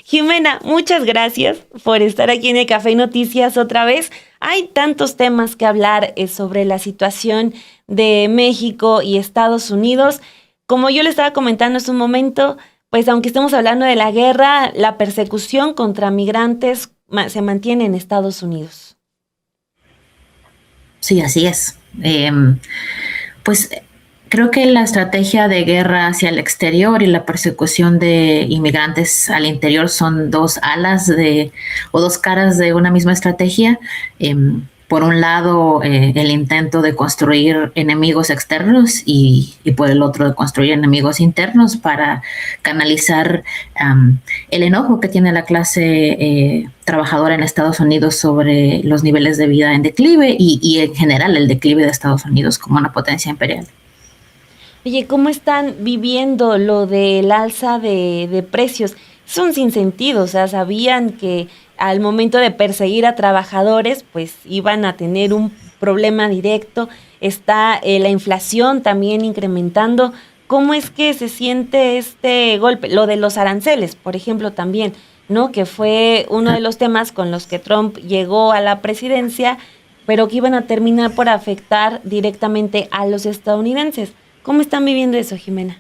Jimena, muchas gracias por estar aquí en el Café y Noticias otra vez. Hay tantos temas que hablar sobre la situación de México y Estados Unidos. Como yo le estaba comentando hace un momento, pues aunque estemos hablando de la guerra, la persecución contra migrantes se mantiene en Estados Unidos. Sí, así es. Pues creo que la estrategia de guerra hacia el exterior y la persecución de inmigrantes al interior son dos alas o dos caras de una misma estrategia. Por un lado, el intento de construir enemigos externos y por el otro de construir enemigos internos para canalizar el enojo que tiene la clase trabajadora en Estados Unidos sobre los niveles de vida en declive y en general el declive de Estados Unidos como una potencia imperial. Oye, ¿cómo están viviendo lo del alza de precios? Es un sinsentido, o sea, sabían que al momento de perseguir a trabajadores, pues iban a tener un problema directo. Está la inflación también incrementando. ¿Cómo es que se siente este golpe? Lo de los aranceles, por ejemplo, también, ¿no? Que fue uno de los temas con los que Trump llegó a la presidencia, pero que iban a terminar por afectar directamente a los estadounidenses. ¿Cómo están viviendo eso, Jimena?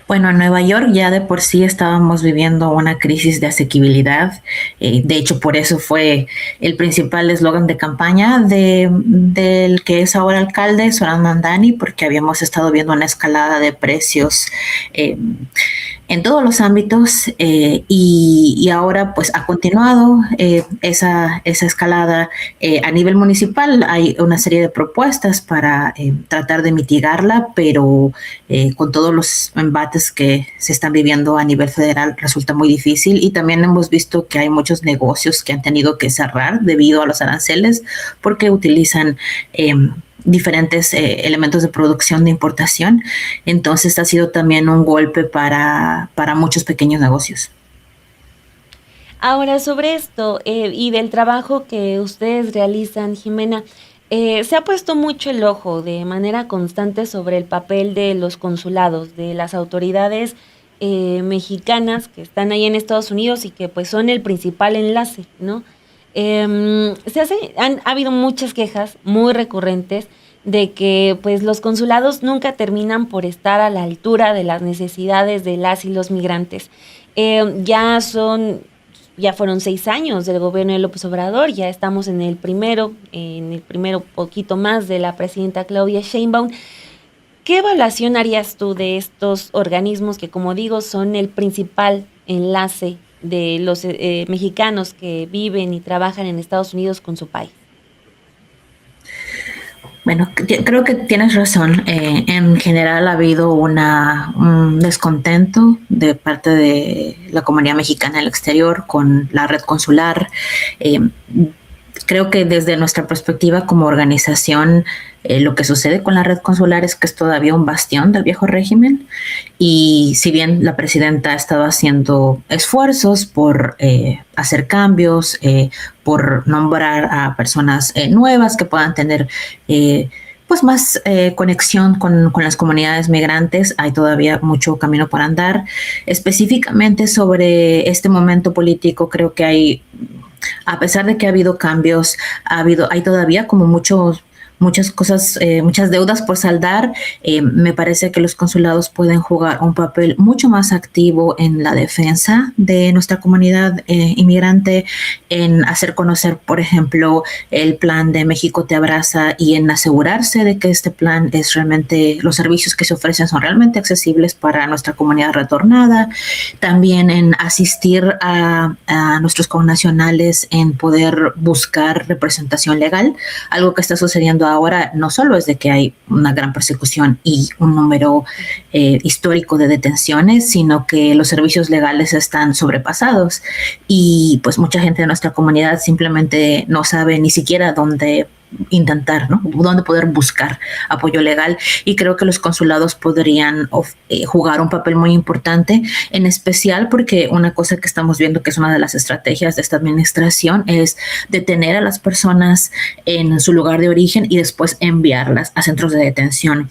Bueno, en Nueva York ya de por sí estábamos viviendo una crisis de asequibilidad. De hecho, por eso fue el principal eslogan de campaña del que es ahora alcalde, Zoran Mamdani, porque habíamos estado viendo una escalada de precios en todos los ámbitos y ahora pues ha continuado esa escalada a nivel municipal. Hay una serie de propuestas para tratar de mitigarla, pero con todos los embates que se están viviendo a nivel federal resulta muy difícil y también hemos visto que hay muchos negocios que han tenido que cerrar debido a los aranceles porque utilizan diferentes elementos de producción de importación. Entonces ha sido también un golpe para muchos pequeños negocios. Ahora, sobre esto y del trabajo que ustedes realizan, Jimena, se ha puesto mucho el ojo de manera constante sobre el papel de los consulados, de las autoridades mexicanas que están ahí en Estados Unidos y que pues son el principal enlace, ¿no? Ha habido muchas quejas muy recurrentes de que pues los consulados nunca terminan por estar a la altura de las necesidades de las y los migrantes. Ya ya fueron 6 años del gobierno de López Obrador, ya estamos en el primero poquito más de la presidenta Claudia Sheinbaum. ¿Qué evaluación harías tú de estos organismos que, como digo, son el principal enlace de los mexicanos que viven y trabajan en Estados Unidos con su país? Bueno, creo que tienes razón. En general ha habido un descontento de parte de la comunidad mexicana en el exterior con la red consular. Eh, Creo que desde nuestra perspectiva como organización, lo que sucede con la red consular es que es todavía un bastión del viejo régimen y si bien la presidenta ha estado haciendo esfuerzos por hacer cambios, por nombrar a personas nuevas que puedan tener pues más conexión con las comunidades migrantes, hay todavía mucho camino por andar. Específicamente sobre este momento político, creo que a pesar de que ha habido cambios, hay todavía como muchas cosas, muchas deudas por saldar. Me parece que los consulados pueden jugar un papel mucho más activo en la defensa de nuestra comunidad inmigrante, en hacer conocer, por ejemplo, el plan de México Te Abraza y en asegurarse de que este plan es realmente, los servicios que se ofrecen son realmente accesibles para nuestra comunidad retornada. También en asistir a nuestros connacionales en poder buscar representación legal, algo que está sucediendo ahora no solo es de que hay una gran persecución y un número histórico de detenciones, sino que los servicios legales están sobrepasados y pues mucha gente de nuestra comunidad simplemente no sabe ni siquiera dónde intentar, ¿no? Dónde poder buscar apoyo legal y creo que los consulados podrían jugar un papel muy importante, en especial porque una cosa que estamos viendo que es una de las estrategias de esta administración es detener a las personas en su lugar de origen y después enviarlas a centros de detención.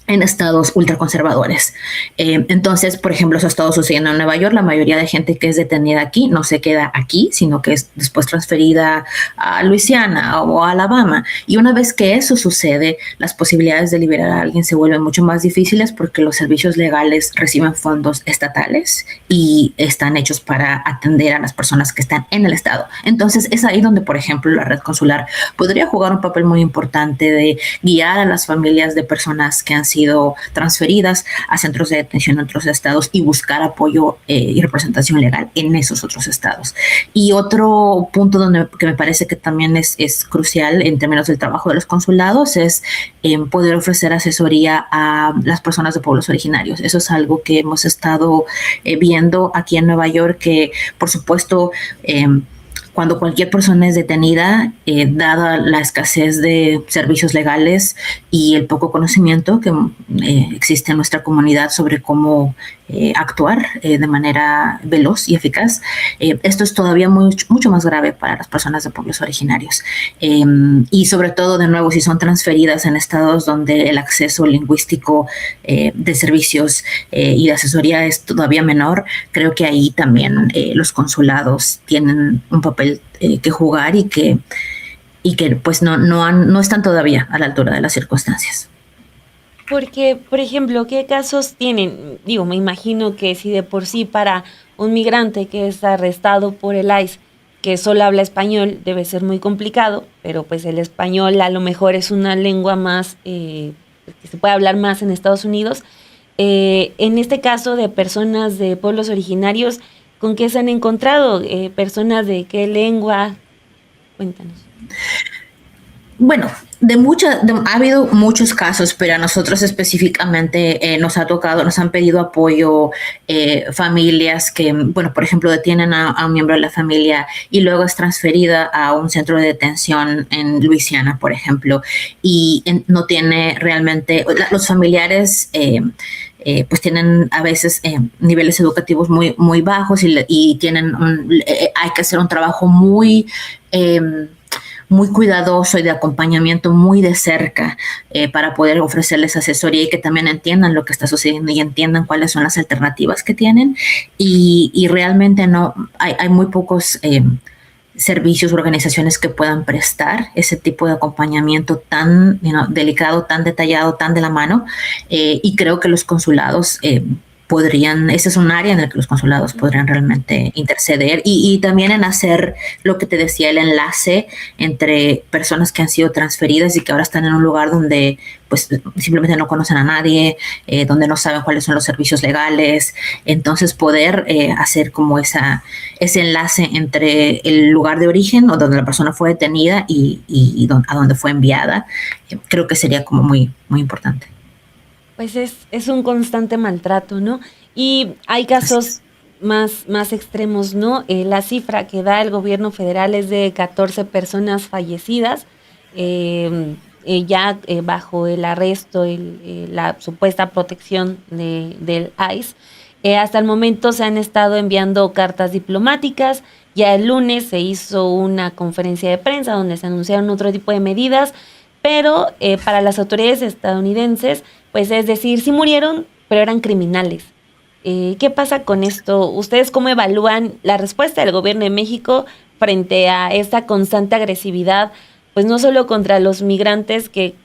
en estados ultraconservadores. Entonces, por ejemplo, eso ha estado sucediendo en Nueva York. La mayoría de gente que es detenida aquí no se queda aquí, sino que es después transferida a Luisiana o a Alabama. Y una vez que eso sucede, las posibilidades de liberar a alguien se vuelven mucho más difíciles porque los servicios legales reciben fondos estatales y están hechos para atender a las personas que están en el estado. Entonces, es ahí donde, por ejemplo, la red consular podría jugar un papel muy importante de guiar a las familias de personas que han sido transferidas a centros de detención en otros estados y buscar apoyo y representación legal en esos otros estados. Y otro punto que me parece que también es crucial en términos del trabajo de los consulados es poder ofrecer asesoría a las personas de pueblos originarios. Eso es algo que hemos estado viendo aquí en Nueva York, que por supuesto cuando cualquier persona es detenida, dada la escasez de servicios legales y el poco conocimiento que existe en nuestra comunidad sobre cómo actuar de manera veloz y eficaz, esto es todavía mucho más grave para las personas de pueblos originarios. Y sobre todo, de nuevo, si son transferidas en estados donde el acceso lingüístico de servicios y de asesoría es todavía menor, creo que ahí también los consulados tienen un papel que jugar y que pues no están todavía a la altura de las circunstancias. Porque, por ejemplo, ¿qué casos tienen? Digo, me imagino que si de por sí para un migrante que es arrestado por el ICE, que solo habla español, debe ser muy complicado, pero pues el español a lo mejor es una lengua más, que se puede hablar más en Estados Unidos. En este caso de personas de pueblos originarios, ¿con qué se han encontrado? ¿Personas de qué lengua? Cuéntanos. Bueno, ha habido muchos casos, pero a nosotros específicamente nos han pedido apoyo familias que, bueno, por ejemplo, detienen a un miembro de la familia y luego es transferida a un centro de detención en Luisiana, por ejemplo, y no tiene realmente, los familiares pues tienen a veces niveles educativos muy, muy bajos y tienen hay que hacer un trabajo muy cuidadoso y de acompañamiento muy de cerca para poder ofrecerles asesoría y que también entiendan lo que está sucediendo y entiendan cuáles son las alternativas que tienen. Y realmente hay muy pocos servicios, organizaciones que puedan prestar ese tipo de acompañamiento tan delicado, tan detallado, tan de la mano. Y creo que los consulados ese es un área en el que los consulados podrían realmente interceder y también en hacer lo que te decía, el enlace entre personas que han sido transferidas y que ahora están en un lugar donde pues simplemente no conocen a nadie, donde no saben cuáles son los servicios legales. Entonces poder hacer como ese enlace entre el lugar de origen o donde la persona fue detenida y a donde fue enviada, creo que sería como muy, muy importante. Pues es un constante maltrato, ¿no? Y hay casos más extremos, ¿no? La cifra que da el gobierno federal es de 14 personas fallecidas, ya bajo el arresto, la supuesta protección del ICE. Hasta el momento se han estado enviando cartas diplomáticas. Ya el lunes se hizo una conferencia de prensa donde se anunciaron otro tipo de medidas, pero para las autoridades estadounidenses, pues es decir, sí murieron, pero eran criminales. ¿Qué pasa con esto? ¿Ustedes cómo evalúan la respuesta del gobierno de México frente a esta constante agresividad, pues no solo contra los migrantes que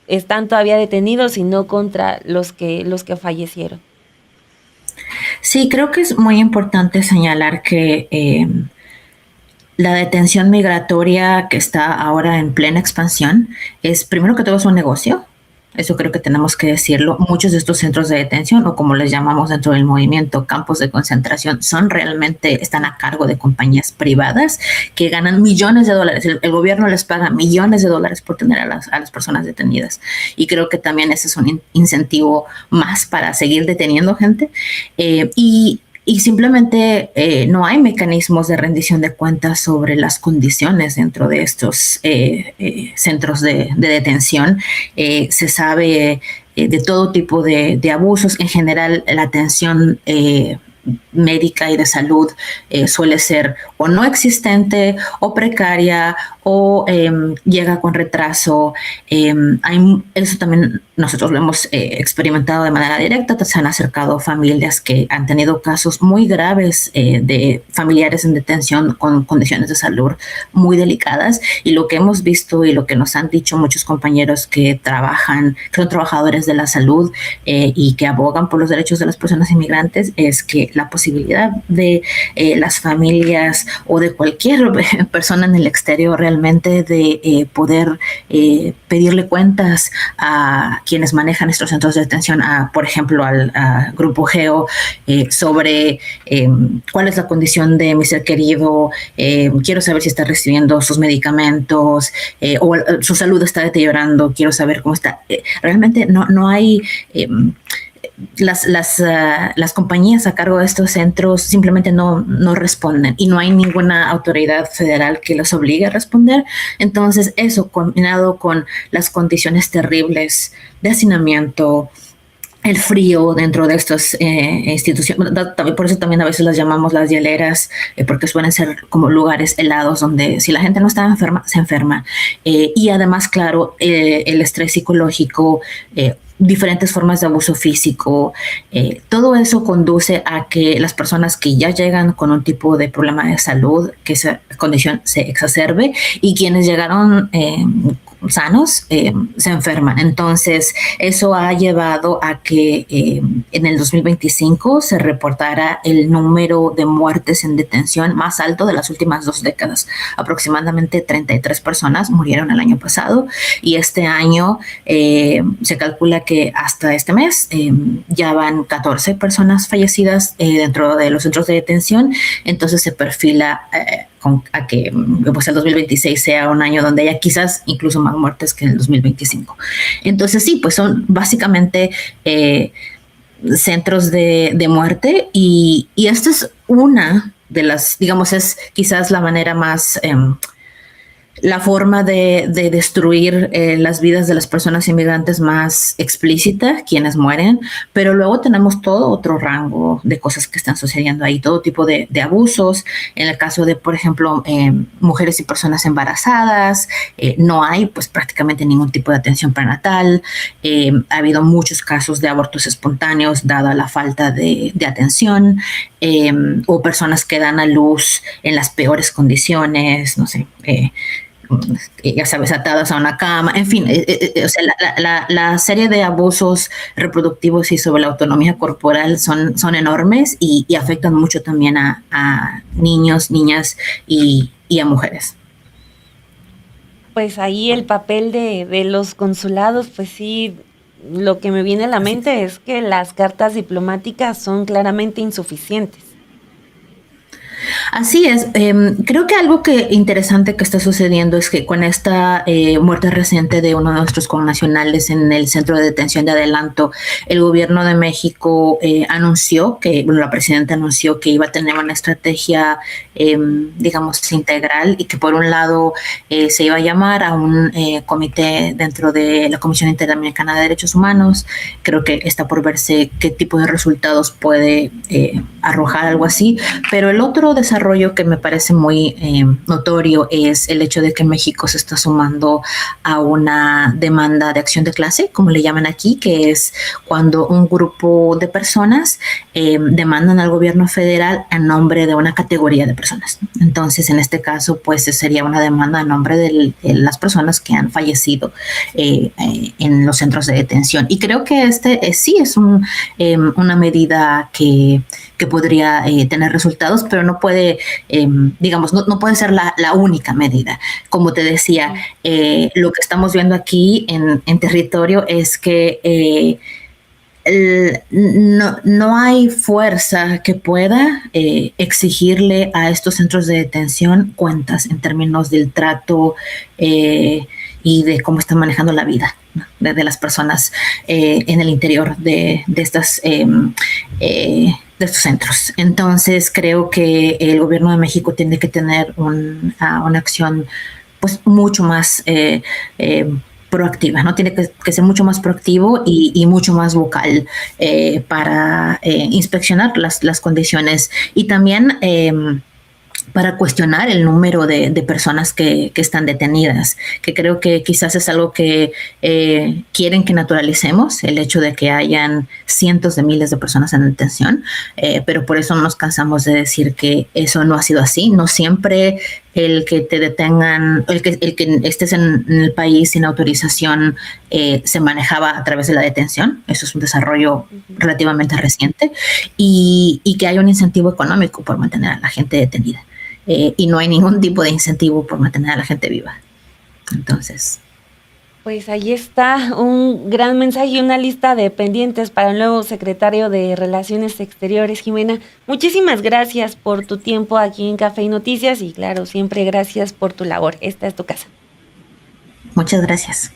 están todavía detenidos, sino contra los que fallecieron? Sí, creo que es muy importante señalar que la detención migratoria que está ahora en plena expansión es, primero que todo, es un negocio. Eso creo que tenemos que decirlo. Muchos de estos centros de detención, o como les llamamos dentro del movimiento, campos de concentración, están a cargo de compañías privadas que ganan millones de dólares. El gobierno les paga millones de dólares por tener a las personas detenidas. Y creo que también ese es un incentivo más para seguir deteniendo gente. Y simplemente no hay mecanismos de rendición de cuentas sobre las condiciones dentro de estos centros de detención. Se sabe de todo tipo de abusos. En general, la atención médica y de salud suele ser o no existente o precaria o llega con retraso. Eso también nosotros lo hemos experimentado de manera directa. Se han acercado familias que han tenido casos muy graves de familiares en detención con condiciones de salud muy delicadas, y lo que hemos visto y lo que nos han dicho muchos compañeros que son trabajadores de la salud y que abogan por los derechos de las personas inmigrantes, es que la posibilidad de las familias o de cualquier persona en el exterior realmente de poder pedirle cuentas a quienes manejan estos centros de detención, por ejemplo al Grupo Geo, sobre cuál es la condición de mi ser querido, quiero saber si está recibiendo sus medicamentos, o su salud está deteriorando, quiero saber cómo está. Realmente no hay... Las compañías a cargo de estos centros simplemente no responden, y no hay ninguna autoridad federal que los obligue a responder. Entonces eso, combinado con las condiciones terribles de hacinamiento, el frío dentro de estas instituciones, por eso también a veces las llamamos las hieleras, porque suelen ser como lugares helados donde si la gente no está enferma, se enferma. Y además, claro, el estrés psicológico, diferentes formas de abuso físico, todo eso conduce a que las personas que ya llegan con un tipo de problema de salud, que esa condición se exacerbe, y quienes llegaron sanos se enferman. Entonces eso ha llevado a que en el 2025 se reportara el número de muertes en detención más alto de las últimas 2 décadas. Aproximadamente 33 personas murieron el año pasado, y este año se calcula que hasta este mes ya van 14 personas fallecidas dentro de los centros de detención. Entonces se perfila a que pues el 2026 sea un año donde haya quizás incluso más muertes que en el 2025. Entonces sí, pues son básicamente centros de muerte, y esta es una de las, digamos, es quizás la manera más... la forma de destruir las vidas de las personas inmigrantes más explícita, quienes mueren, pero luego tenemos todo otro rango de cosas que están sucediendo ahí, todo tipo de abusos. En el caso de, por ejemplo, mujeres y personas embarazadas, no hay pues prácticamente ningún tipo de atención prenatal. Ha habido muchos casos de abortos espontáneos dada la falta de atención, o personas que dan a luz en las peores condiciones, no sé, ya sabes, atadas a una cama, en fin, o sea, la serie de abusos reproductivos y sobre la autonomía corporal son enormes, y afectan mucho también a niños, niñas y a mujeres. Pues ahí el papel de los consulados, pues sí, lo que me viene a la mente es que las cartas diplomáticas son claramente insuficientes. Así es. Creo que algo interesante que está sucediendo es que con esta muerte reciente de uno de nuestros connacionales en el centro de detención de Adelanto, el gobierno de México anunció la presidenta anunció que iba a tener una estrategia, digamos, integral, y que por un lado se iba a llamar a un comité dentro de la Comisión Interamericana de Derechos Humanos. Creo que está por verse qué tipo de resultados puede arrojar algo así, pero el otro desarrollo que me parece muy notorio es el hecho de que México se está sumando a una demanda de acción de clase, como le llaman aquí, que es cuando un grupo de personas demandan al gobierno federal en nombre de una categoría de personas. Entonces, en este caso, pues sería una demanda en nombre de las personas que han fallecido en los centros de detención. Y creo que sí es una medida que podría tener resultados, pero no puede, digamos, no puede ser la única medida. Como te decía, lo que estamos viendo aquí en territorio es que no hay fuerza que pueda exigirle a estos centros de detención cuentas en términos del trato y de cómo están manejando la vida, ¿no?, de las personas en el interior de estos centros. Entonces creo que el gobierno de México tiene que tener una acción pues mucho más proactiva, ¿no? Tiene que ser mucho más proactivo y mucho más vocal para inspeccionar las condiciones, y también para cuestionar el número de personas que están detenidas, que creo que quizás es algo que quieren que naturalicemos, el hecho de que hayan cientos de miles de personas en detención, pero por eso no nos cansamos de decir que eso no ha sido así. No siempre el que te detengan, el que estés en el país sin autorización se manejaba a través de la detención. Eso es un desarrollo relativamente reciente, y que hay un incentivo económico por mantener a la gente detenida. Y no hay ningún tipo de incentivo por mantener a la gente viva. Entonces, pues ahí está un gran mensaje y una lista de pendientes para el nuevo secretario de Relaciones Exteriores, Jimena. Muchísimas gracias por tu tiempo aquí en Café y Noticias y claro, siempre gracias por tu labor. Esta es tu casa. muchas gracias.